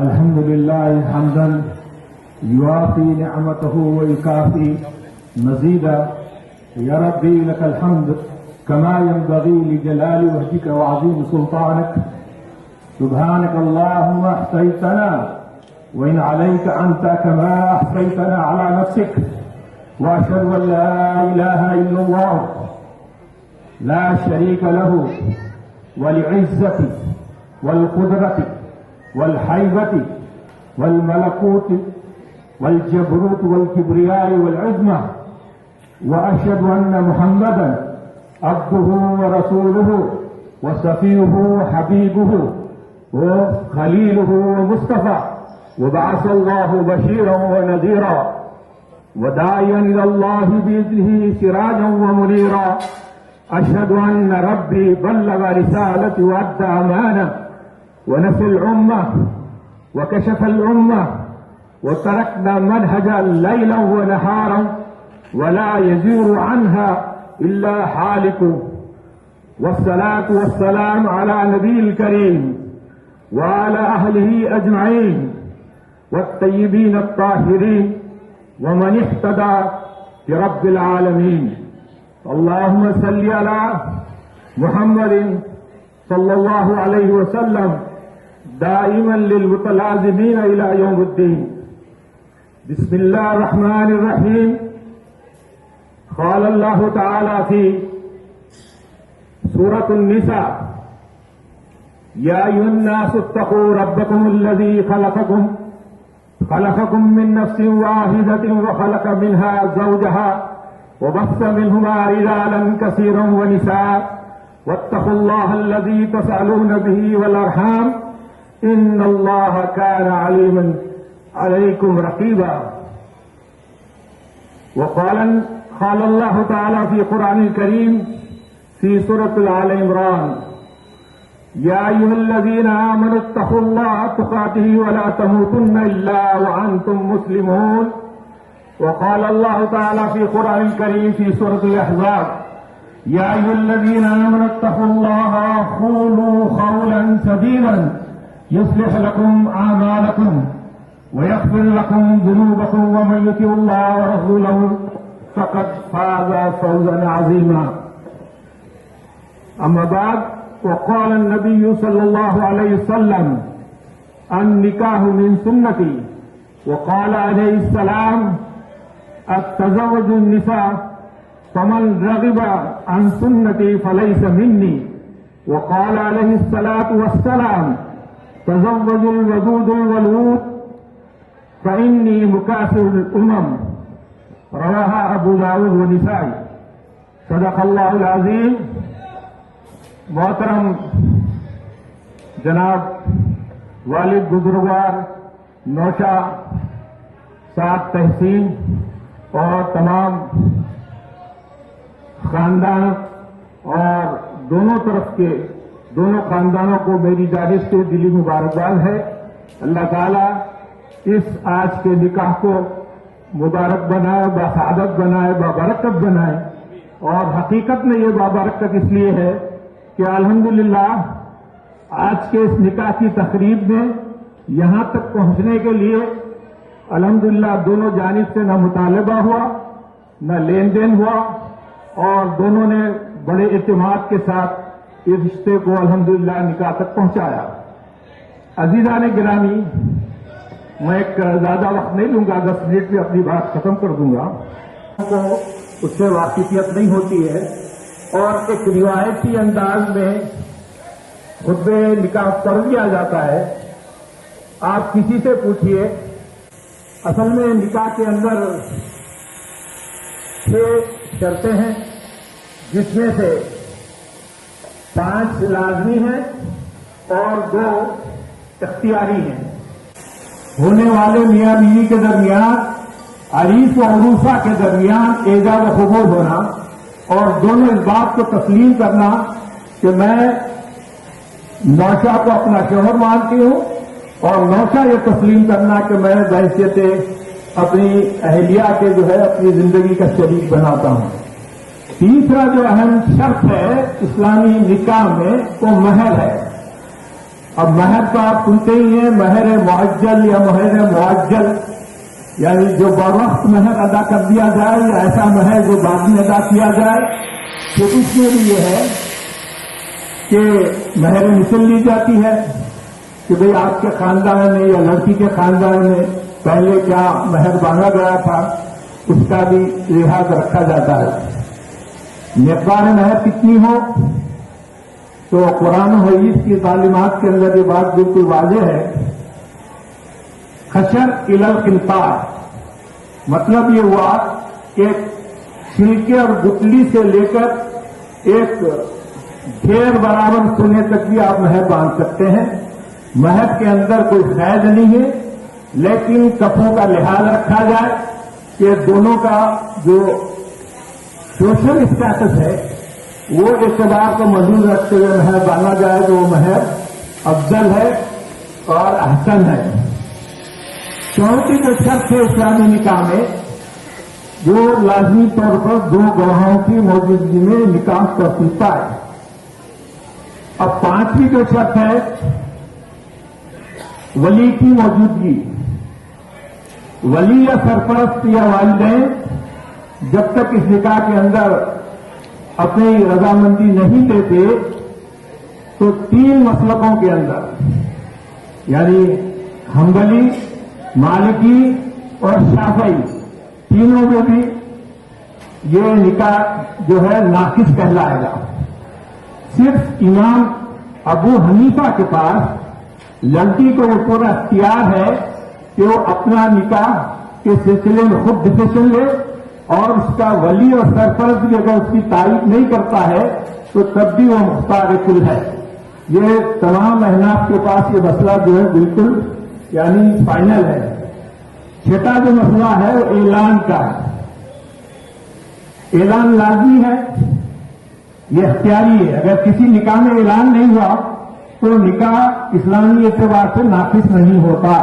الحمد لله حمدا يوافي نعمته ويكافي مزيدا. يا ربي لك الحمد كما ينبغي لجلال وجهك وعظيم سلطانك. سبحانك اللهم احصيتنا وإن عليك أنت كما احصيتنا على نفسك. وأشهد أن لا إله إلا الله لا شريك له والعزة والقدرة والحيبة والملكوت والجبروت والكبرياء والعظمة. وأشهد أن محمدا عبده ورسوله وصفيه وحبيبه وخليله ومصطفى. وبعث الله بشيرا ونذيرا وداعيا إلى الله بإذنه سراجا ومنيرا. أشهد أن ربي بلغ رسالتي وأدى أمانة ونسى الأمة وكشف الأمة وتركنا منهجا ليلا ونهارا ولا يزيغ عنها إلا حالك. والصلاة والسلام على نبي الكريم وعلى أهله أجمعين والطيبين الطاهرين ومن اهتدى برب العالمين. اللهم صل على محمد صلى الله عليه وسلم دائما للمتلازمين إلى يوم الدين. بسم الله الرحمن الرحيم. قال الله تعالى في سورة النساء: يا أيها الناس اتقوا ربكم الذي خلقكم من نفس واحدة وخلق منها زوجها وبث منهما رجالا كثيرا ونساء واتقوا الله الذي تسألون به والأرحام إن الله كان عليما عليكم رقيبا. قال الله تعالى في القرآن الكريم في سورة آل عمران: يا أيها الذين آمنوا اتقوا الله حق تقاته ولا تموتن إلا وأنتم مسلمون. وقال الله تعالى في القرآن الكريم في سورة الأحزاب: يا أيها الذين آمنوا اتقوا الله وقولوا قولا سديدا يصلح لكم أعمالكم ويغفر لكم ذنوبكم ومن يطع الله ورسوله فقد فاز فوزا عظيما. أما بعد، وقال النبي صلى الله عليه وسلم: النكاح من سنتي. وقال عليه السلام: التزوج النساء فمن رغب عن سنتي فليس مني. وقال عليه الصلاة والسلام: تزوجوا الودود الولود فإني مكاثر الأمم. رواها أبو داود والنسائی. صدق اللہ العظیم. محترم جناب والد بزرگوار نوشا سات تحسین اور تمام خاندان اور دونوں طرف کے دونوں خاندانوں کو میری جانب سے دلی مبارکباد ہے. اللہ تعالیٰ اس آج کے نکاح کو مبارک بنائے، بسعادت بنائے، بابرکت بنائے. اور حقیقت میں یہ بابرکت اس لیے ہے کہ الحمدللہ آج کے اس نکاح کی تقریب میں یہاں تک پہنچنے کے لیے الحمدللہ دونوں جانب سے نہ مطالبہ ہوا نہ لین دین ہوا اور دونوں نے بڑے اعتماد کے ساتھ اس رشتے کو الحمدللہ نکاح تک پہنچایا. عزیزان گرامی، میں ایک زیادہ وقت نہیں لوں گا، 10 منٹ میں اپنی بات ختم کر دوں گا. کو اس سے واقفیت نہیں ہوتی ہے اور ایک روایتی انداز میں خطبہ نکاح پڑھ دیا جاتا ہے. آپ کسی سے پوچھیے، اصل میں نکاح کے اندر 6 شرطیں ہیں جس میں سے 5 لازمی ہیں اور 2 اختیاری ہیں. ہونے والے میاں بیوی کے درمیان، عریس و عروسہ کے درمیان ایجاد و قبول ہونا اور دونوں اس بات کو تسلیم کرنا کہ میں نوشا کو اپنا شوہر مانتی ہوں اور نوشا یہ تسلیم کرنا کہ میں بحیثیت اپنی اہلیہ کے جو ہے اپنی زندگی کا شریک بناتا ہوں. تیسرا جو اہم شرط ہے اسلامی نکاح میں وہ مہر ہے. اب مہر تو آپ سنتے ہی ہیں، مہر معجل یا مہر معجل، یعنی جو بروقت مہر ادا کر دیا جائے یا ایسا مہر جو بعد میں ادا کیا جائے، تو اس میں بھی یہ ہے کہ مہر مثل لی جاتی ہے کہ بھئی آپ کے خاندان میں یا لڑکی کے خاندان میں پہلے کیا مہر باندھا گیا تھا، اس کا بھی لحاظ رکھا جاتا ہے۔ مقدار مہر کتنی ہو تو قرآن و حدیث کی تعلیمات کے اندر یہ بات بالکل واضح ہے، خشر الی القنطار، مطلب یہ ہوا کہ چھلکے اور گٹلی سے لے کر ایک ڈھیر برابر سونے تک بھی آپ مہر باندھ سکتے ہیں۔ مہر کے اندر کوئی قید نہیں ہے، لیکن کفوں کا لحاظ رکھا جائے کہ دونوں کا جو سوشل اسٹیٹس ہے وہ اعتبار کو مزید رکھتے ہوئے مہر باندھا جائے تو وہ مہر افضل ہے اور احسن ہے۔ چوتھی جو شرط ہے اسلامی نکاح میں، وہ لازمی طور پر دو گواہوں کی موجودگی میں نکاح توثیق ہے۔ اب پانچویں جو شرط ہے ولی کی موجودگی، ولی یا سرپرست یا والدین جب تک اس نکاح کے اندر اپنی رضامندی نہیں دیتے تو تین مسلکوں کے اندر، یعنی حنبلی، مالکی اور شافعی، تینوں میں بھی یہ نکاح جو ہے ناقص کہلائے گا۔ صرف امام ابو حنیفہ کے پاس لڑکی کو یہ پورا اختیار ہے کہ وہ اپنا نکاح کے سلسلے میں خود ڈسیشن لے، اور اس کا ولی اور سرپرست بھی اگر اس کی تائید نہیں کرتا ہے تو تب بھی وہ مختار کل ہے۔ یہ تمام احناف کے پاس یہ مسئلہ جو ہے بالکل یعنی فائنل ہے۔ چھٹا جو مسئلہ ہے وہ اعلان کا ہے۔ اعلان لازمی ہے، یہ اختیاری ہے۔ اگر کسی نکاح میں اعلان نہیں ہوا تو نکاح اسلامی اعتبار سے ناقص نہیں ہوتا۔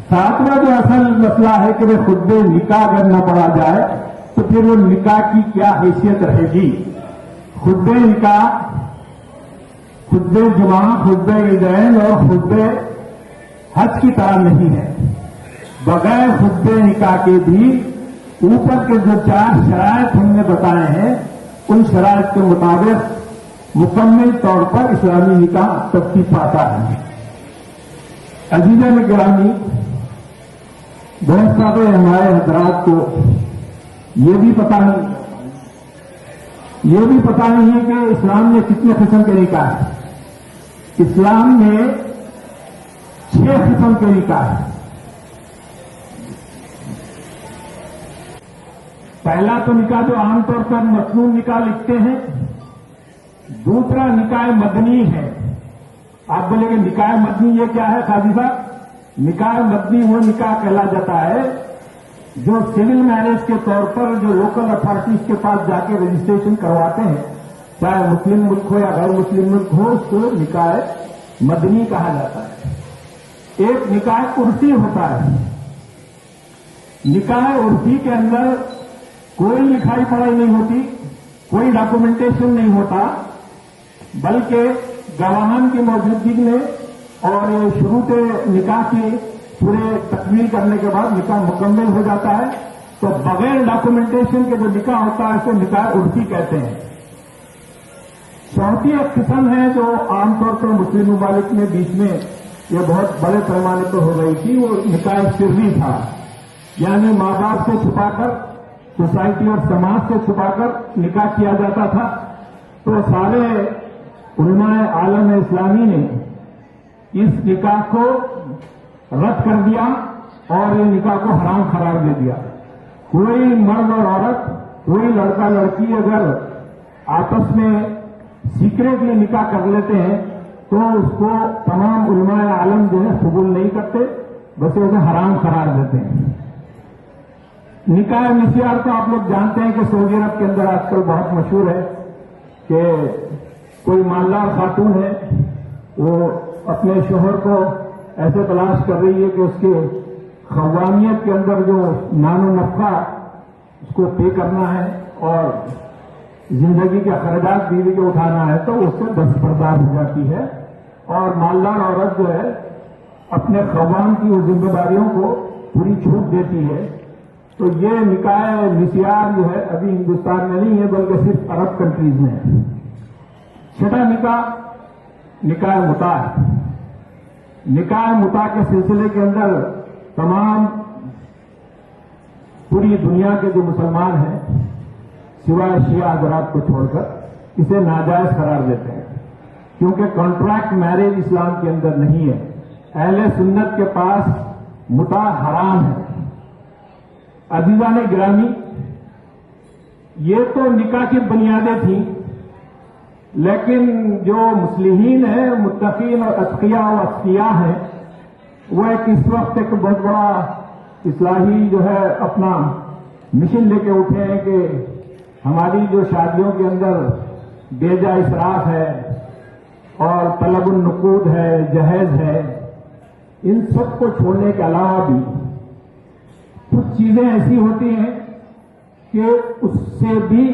ساتواں جو اصل مسئلہ ہے کہ وہ خطبہ نکاح اگر نہ پڑھا جائے تو پھر وہ نکاح کی کیا حیثیت رہے گی۔ خطبہ نکاح، خطبہ جمعہ، خطبہ عیدین اور خطبہ حج کی طرح نہیں ہے۔ بغیر خطبہ نکاح کے بھی اوپر کے جو چار شرائط ہم نے بتائے ہیں ان شرائط کے مطابق مکمل طور پر اسلامی نکاح تفصیل پاتا ہے۔ عزیزان گرامی، بہت سارے ہمارے حضرات کو یہ بھی پتا نہیں ہے کہ اسلام میں کتنے قسم کے نکاح ہیں۔ اسلام میں 6 قسم کے نکاح ہیں۔ پہلا تو نکاح جو عام طور پر مسنون نکاح لکھتے ہیں، دوسرا نکاح مدنی ہے۔ آپ بولیں گے نکاح مدنی یہ کیا ہے قاضی صاحب؟ نکاح مدنی وہ نکاح کہلا جاتا ہے جو سول میرج کے طور پر جو لوکل اتھارٹیز کے پاس جا کے رجسٹریشن کرواتے ہیں، چاہے مسلم ملک ہو یا غیر مسلم ملک ہو، اس کو نکاح مدنی کہا جاتا ہے۔ ایک نکاح عرفی ہوتا ہے۔ نکاح عرفی کے اندر کوئی لکھائی پڑھائی نہیں ہوتی، کوئی ڈاکومنٹیشن نہیں ہوتا، بلکہ گواہان کی موجودگی میں اور شروط نکاح کی پورے تکمیل کرنے کے بعد نکاح مکمل ہو جاتا ہے۔ تو بغیر ڈاکومنٹیشن کے جو نکاح ہوتا ہے اسے نکاح عرفی کہتے ہیں۔ چوتھی ایک قسم ہے جو عام طور پر مسلم ممالک میں بیچ میں یہ بہت بڑے پیمانے پر ہو رہی تھی، وہ نکاح سری تھا، یعنی ماں باپ سے چھپا کر، سوسائٹی اور سماج سے چھپا کر نکاح کیا جاتا تھا۔ تو سارے علماء عالم اسلامی نے اس نکاح کو رد کر دیا اور یہ نکاح کو حرام قرار دے دیا۔ کوئی مرد اور عورت، کوئی لڑکا لڑکی اگر آپس میں سیکریٹلی نکاح کر لیتے ہیں تو اس کو تمام علماء عالم جو ہے قبول نہیں کرتے، بس اسے حرام قرار دیتے ہیں۔ نکاح مسیار تو آپ لوگ جانتے ہیں کہ سعودی عرب کے اندر آج کل بہت مشہور ہے کہ کوئی مالدار خاتون ہے، وہ اپنے شوہر کو ایسے تلاش کر رہی ہے کہ اس کے خوامیت کے اندر جو نان و نفقہ اس کو پے کرنا ہے اور زندگی کے اخراجات بیوی کے اٹھانا ہے، تو اس سے دستبردار ہو جاتی ہے اور مالدار عورت جو ہے اپنے خاوند کی ذمہ داریوں کو پوری چھوٹ دیتی ہے. تو یہ نکاح مسیار جو ہے ابھی ہندوستان میں نہیں ہے بلکہ صرف عرب کنٹریز میں ہے. چھٹا نکاح متاع ہے. نکاح متاع کے سلسلے کے اندر تمام پوری دنیا کے جو مسلمان ہیں سوائے شیعہ حضرات کو چھوڑ کر اسے ناجائز قرار دیتے ہیں کیونکہ کانٹریکٹ میرج اسلام کے اندر نہیں ہے. اہل سنت کے پاس متاع حرام ہے. عزیزان گرامی، یہ تو نکاح کی بنیادیں تھیں، لیکن جو مصلحین ہیں، متقین اور اتقیاء و اصفیاء ہیں، وہ اس وقت ایک بہت بڑا اصلاحی جو ہے اپنا مشن لے کے اٹھے ہیں کہ ہماری جو شادیوں کے اندر بیجا اسراف ہے اور طلب النقود ہے، جہیز ہے، ان سب کو چھوڑنے کے علاوہ بھی کچھ چیزیں ایسی ہوتی ہیں کہ اس سے بھی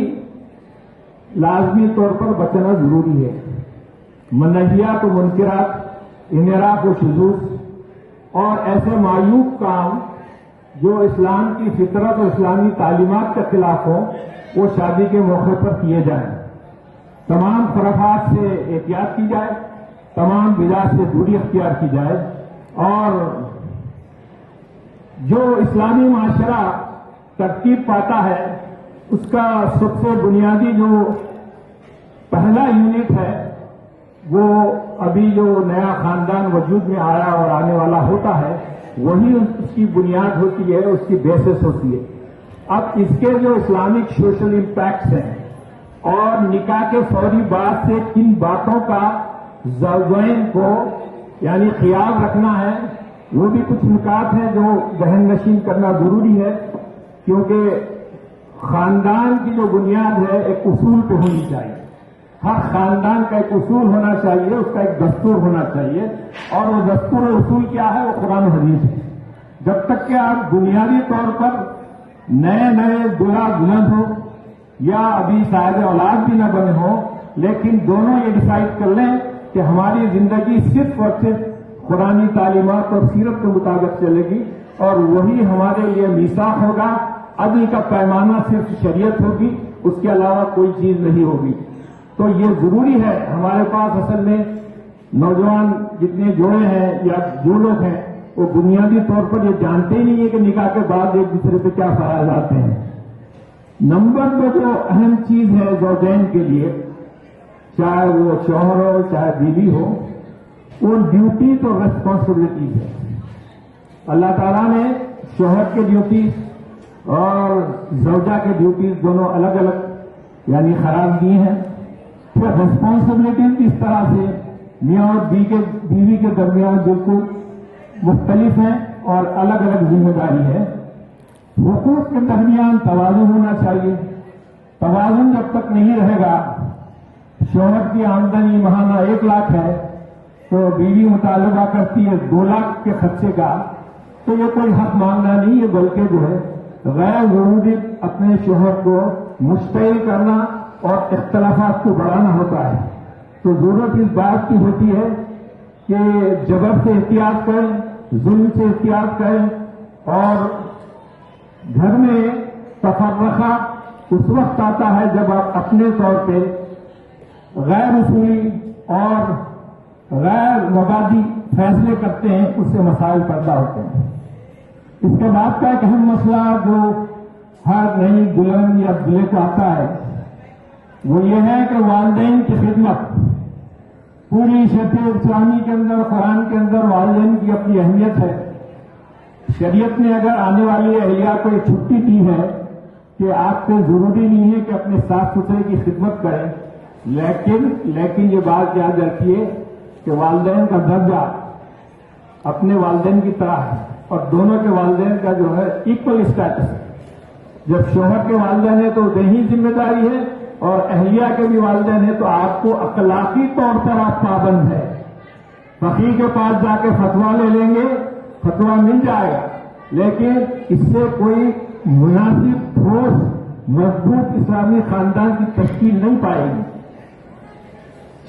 لازمی طور پر بچنا ضروری ہے. منہیات و منکرات، انحراف و شذوذ اور ایسے معیوب کام جو اسلام کی فطرت اور اسلامی تعلیمات کے خلاف ہوں وہ شادی کے موقع پر کیے جائیں. تمام خرافات سے احتیاط کی جائے، تمام بدعات سے دوری اختیار کی جائے اور جو اسلامی معاشرہ ترتیب پاتا ہے اس کا سب سے بنیادی جو پہلا یونٹ ہے وہ ابھی جو نیا خاندان وجود میں آیا اور آنے والا ہوتا ہے وہی اس کی بنیاد ہوتی ہے، اس کی بیسس ہوتی ہے. اب اس کے جو اسلامک سوشل امپیکٹس ہیں اور نکاح کے فوری بعد سے کن باتوں کا زوجین کو یعنی خیال رکھنا ہے، وہ بھی کچھ نکات ہیں جو ذہن نشین کرنا ضروری ہے کیونکہ خاندان کی جو بنیاد ہے ایک اصول پہ ہونی چاہیے. ہر خاندان کا ایک اصول ہونا چاہیے، اس کا ایک دستور ہونا چاہیے اور وہ دستور اور اصول کیا ہے؟ وہ قرآن و حدیث ہے. جب تک کہ آپ بنیادی طور پر نئے دلہا دلہن ہو یا ابھی صاحب اولاد بھی نہ بنے ہوں لیکن دونوں یہ ڈیسائیڈ کر لیں کہ ہماری زندگی صرف اور صرف قرآنی تعلیمات اور سیرت کے مطابق چلے گی اور وہی ہمارے لیے میثاق ہوگا. عدل کا پیمانہ صرف شریعت ہوگی، اس کے علاوہ کوئی چیز نہیں ہوگی. تو یہ ضروری ہے. ہمارے پاس اصل میں نوجوان جتنے جوڑے ہیں یا جو لوگ ہیں وہ بنیادی طور پر یہ جانتے ہی نہیں ہے کہ نکاح کے بعد ایک دوسرے پہ کیا فرائض آتے ہیں. نمبر 2 جو اہم چیز ہے زوجین کے لیے، چاہے وہ شوہر ہو چاہے بیوی ہو، وہ ڈیوٹیز اور ریسپانسبلٹیز ہے. اللہ تعالیٰ نے شوہر کے ڈیوٹیز اور زوجہ کے ڈیوٹیز دونوں الگ الگ یعنی قرار دی ہیں. پھر ریسپانسبلٹیز بھی اس طرح سے میاں اور بیوی کے درمیان بالکل مختلف ہیں اور الگ الگ ذمہ داری ہے. حقوق کے درمیان توازن ہونا چاہیے. توازن جب تک نہیں رہے گا، شوہر کی آمدنی ماہانہ 1 لاکھ ہے تو بیوی مطالبہ کرتی ہے 2 لاکھ کے خرچے کا، تو یہ کوئی حق مانگنا نہیں ہے بلکہ جو ہے غیر ضروری اپنے شوہر کو مشتعل کرنا اور اختلافات کو بڑھانا ہوتا ہے. تو ضرورت اس بات کی ہوتی ہے کہ جبر سے احتیاط کریں، ظلم سے احتیاط کریں اور گھر میں تفرقہ اس وقت آتا ہے جب آپ اپنے طور پہ غیر اصولی اور غیر مبادی فیصلے کرتے ہیں، اس سے مسائل پیدا ہوتے ہیں. اس کے بعد کا ایک اہم مسئلہ جو ہر نئی دلہن یا دلہے کو آتا ہے وہ یہ ہے کہ والدین کی خدمت. پوری شریعت اسلامی کے اندر، قرآن کے اندر والدین کی اپنی اہمیت ہے. شریعت نے اگر آنے والی اہلیہ کو یہ چھٹی دی ہے کہ آپ کو ضروری نہیں ہے کہ اپنے صاف ستھرے کی خدمت کریں، لیکن یہ بات یاد رکھیے کہ والدین کا درجہ اپنے والدین کی طرح ہے اور دونوں کے والدین کا جو ہے ایکول اسٹیٹس ہے. جب شوہر کے والدین ہیں تو دینی ذمہ داری ہے اور اہلیہ کے بھی والدین ہیں تو آپ کو اخلاقی طور پر آپ پابند ہے. فقیہ کے پاس جا کے فتویٰ لے لیں گے، فتویٰ مل جائے گا، لیکن اس سے کوئی مناسب ٹھوس مضبوط اسلامی خاندان کی تشکیل نہیں پائے گی.